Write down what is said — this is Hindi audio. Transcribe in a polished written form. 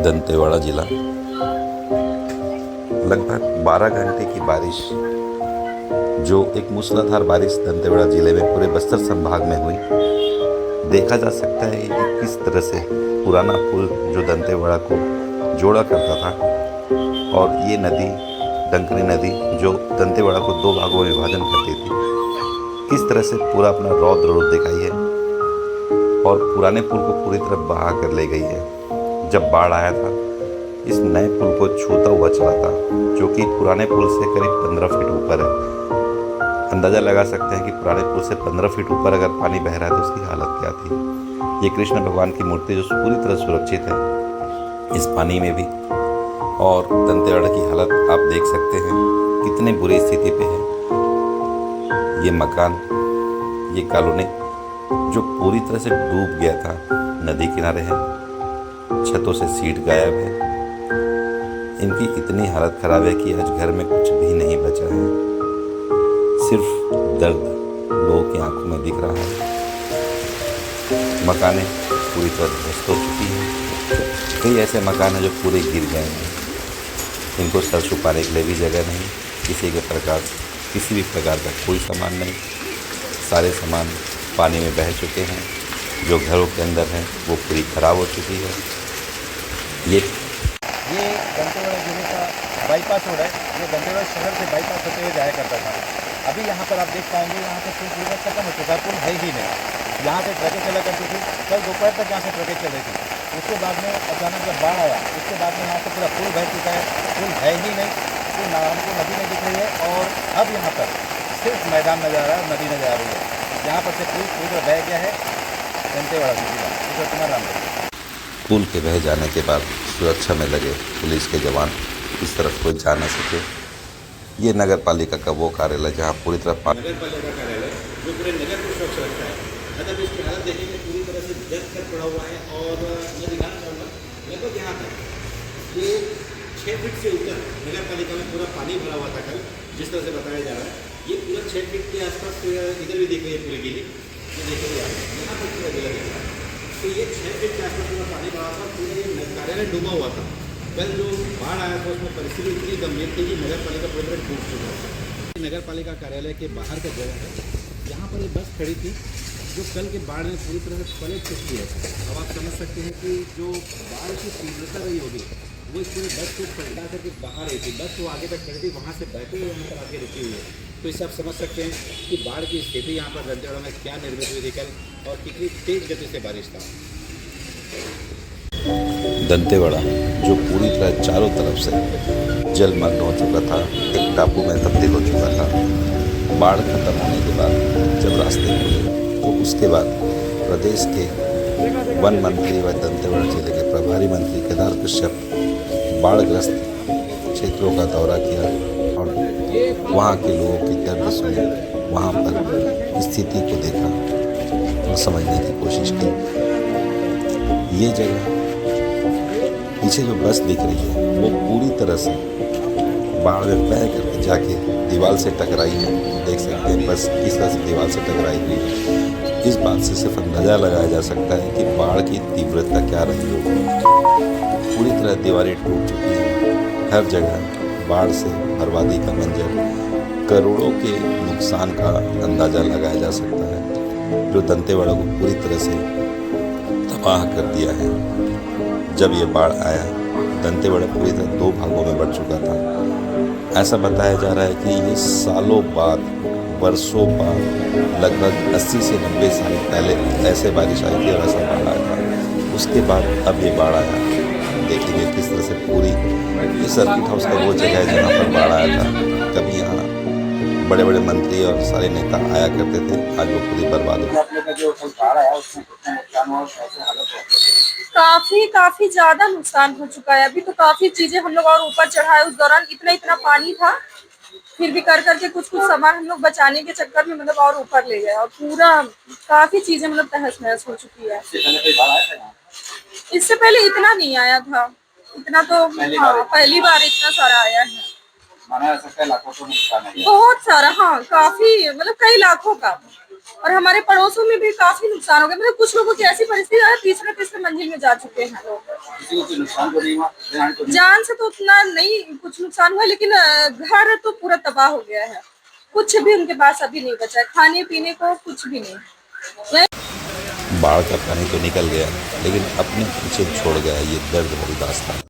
दंतेवाड़ा जिला। लगभग 12 घंटे की बारिश, जो एक मूसलाधार बारिश दंतेवाड़ा जिले में पूरे बस्तर संभाग में हुई। देखा जा सकता है कि किस तरह से पुराना पुल जो दंतेवाड़ा को जोड़ा करता था, और ये नदी डंकरी नदी जो दंतेवाड़ा को दो भागों में विभाजन करती थी, किस तरह से पूरा अपना रौद्र रूप दिखाई है और पुराने पुल को पूरी तरह बहा कर ले गई है। जब बाढ़ आया था, इस नए पुल को छूता हुआ चला था, जो कि पुराने पुल से करीब 15 फीट ऊपर है। अंदाज़ा लगा सकते हैं कि पुराने पुल से 15 फीट ऊपर अगर पानी बह रहा है तो उसकी हालत क्या थी। ये कृष्ण भगवान की मूर्ति जो पूरी तरह सुरक्षित है इस पानी में भी, और दंतेवाड़ा की हालत आप देख सकते हैं कितनी बुरी स्थिति पे है। ये मकान, ये कॉलोनी जो पूरी तरह से डूब गया था, नदी किनारे है, छतों से सीट गायब है। इनकी इतनी हालत खराब है कि आज घर में कुछ भी नहीं बचा है, सिर्फ दर्द लोगों की आंखों में दिख रहा है। मकानें पूरी तरह ध्वस्त हो चुकी हैं। कई ऐसे मकान हैं जो पूरे गिर गए हैं। इनको सर छुपाने के लिए भी जगह नहीं, किसी भी प्रकार का कोई सामान नहीं। सारे सामान पानी में बह चुके हैं। जो घरों के अंदर हैं वो पूरी खराब हो चुकी है। ये दंतेवाड़ा जिले का बाईपास रोड है। ये दंतेवाड़ा शहर से बाईपास होते हुए जाया करता था। अभी यहाँ पर आप देख पाएंगे, यहाँ से पुल पूरा खत्म हो चुका है, पुल है ही नहीं। यहाँ से ट्रकें चला करती थी, कल दोपहर तक यहाँ से ट्रकें चल रही थी। उसके बाद में अचानक जब बाढ़ आया, उसके बाद में यहाँ से पूरा पुल बह चुका है, पुल है ही नहीं, पुल नाम को नदी में दिख रही है। और अब यहाँ पर सिर्फ मैदान नजर आ रहा है, नदी नजर आ रही है। यहाँ पर से पुल पूरा बह गया है दंतेवाड़ा जिला। कुमार राम पुल के बह जाने के बाद सुरक्षा में लगे पुलिस के जवान इस तरफ कोई जा न सके। ये नगर पालिका का वो कार्यालय जहाँ पूरी तरह नगर पालिका का कार्यालय जो पूरे नगर को स्वच्छ रखता है। अगर इसकी हालत देखेंगे पूरी तरह से जल कर पड़ा हुआ है। और मैं दिखाना चाहूँगा लगभग यहाँ तक ये 6 फीट से ऊपर नगर पालिका में पूरा पानी भरा हुआ था। कल जिस तरह से बताया जा रहा है, ये पूरा 6 फीट के आसपास इधर भी दिख रही है पूरी गीली। ये देखिए यहाँ पर पूरा जगह दिख रहा है। तो ये 6 फीट के आसपास पूरा पानी भरा था, पूरा ये कार्यालय डूबा हुआ था। कल जो बाढ़ आया था उसमें परिस्थिति इतनी गंभीर थी कि नगर पालिका पूरी तरह डूब चुका था। नगर पालिका कार्यालय के बाहर का जगह है, यहाँ पर एक बस खड़ी थी जो कल के बाढ़ में पूरी तरह से पलट चुकी है। अब आप समझ सकते हैं कि जो बाढ़ की तीव्रता रही होगी वो इस पूरी बस को पलटा करके बाहर आई थी। बस वो आगे तक खड़ी थी, वहाँ से बैठे हुए यहाँ पर आगे रुकी हुई है। तो इससे आप समझ सकते हैं कि बाढ़ की स्थिति यहाँ पर दंतेवाड़ा में क्या निर्मित हुई थी कल, और कितनी तेज गति से बारिश था। दंतेवाड़ा जो पूरी तरह चारों तरफ से जलमग्न हो चुका था, एक टापू में तब्दील हो चुका था। बाढ़ खत्म होने के बाद जब रास्ते खुले तो उसके बाद प्रदेश के वन मंत्री व दंतेवाड़ा जिले के प्रभारी मंत्री केदार कश्यप बाढ़ग्रस्त क्षेत्रों का दौरा किया और वहाँ के लोगों की दर्द सुनी, वहाँ पर स्थिति को देखा और समझने की कोशिश की। ये जगह पीछे जो बस दिख रही है वो पूरी तरह से बाढ़ में बह करके जाके दीवार से टकराई है। देख सकते हैं बस किस तरह से दीवार से टकराई हुई है। इस बात से सिर्फ अंदाज़ा लगाया जा सकता है कि बाढ़ की तीव्रता क्या रही होगी। पूरी तरह दीवारें टूट चुकी हैं, हर जगह बाढ़ से बर्बादी का मंजर, करोड़ों के नुकसान का अंदाज़ा लगाया जा सकता है, जो दंतेवाड़ा को पूरी तरह से तबाह कर दिया है। जब ये बाढ़ आया, दंतेवाड़ा पूरी तरह दो भागों में बढ़ चुका था। ऐसा बताया जा रहा है कि ये सालों बाद, वर्षों बाद, लगभग 80 से 90 साल पहले ऐसे बारिश आई थी और ऐसा बाढ़ आया था। उसके बाद अब ये बाढ़ आया। देखेंगे किस तरह से पूरी ये सर्किट हाउस का वो जगह है जहाँ पर बाढ़ आया था। कभी यहाँ बड़े बड़े मंत्री और सारे नेता आया करते थे, आज वो पूरी बर्बाद हो। काफी ज्यादा नुकसान हो चुका है। अभी तो काफी चीजें हम लोग और ऊपर चढ़ाए, उस दौरान इतना पानी था, फिर भी कर करके कुछ सामान हम लोग बचाने के चक्कर में मतलब और ऊपर ले गए, और पूरा काफी चीजें मतलब तहस नहस हो चुकी है। इससे पहले इतना नहीं आया था, इतना तो पहली बार इतना सारा आया है। माना जा सकता है लाखों का नुकसान है, बहुत सारा, हाँ काफी मतलब कई लाखों का। और हमारे पड़ोसों में भी काफी नुकसान हो गया। मतलब कुछ लोगों की ऐसी परिस्थिति है, तीसरे मंजिल में जा चुके हैं लोग। किसी को कोई नुकसान तो नहीं हुआ? जान से तो उतना नहीं कुछ नुकसान हुआ, लेकिन घर तो पूरा तबाह हो गया है। कुछ भी उनके पास अभी नहीं बचा है, खाने पीने को कुछ भी नहीं। बाढ़ का पानी तो निकल गया, लेकिन अपने पीछे छोड़ गया ये दर्द भरी दास्तान।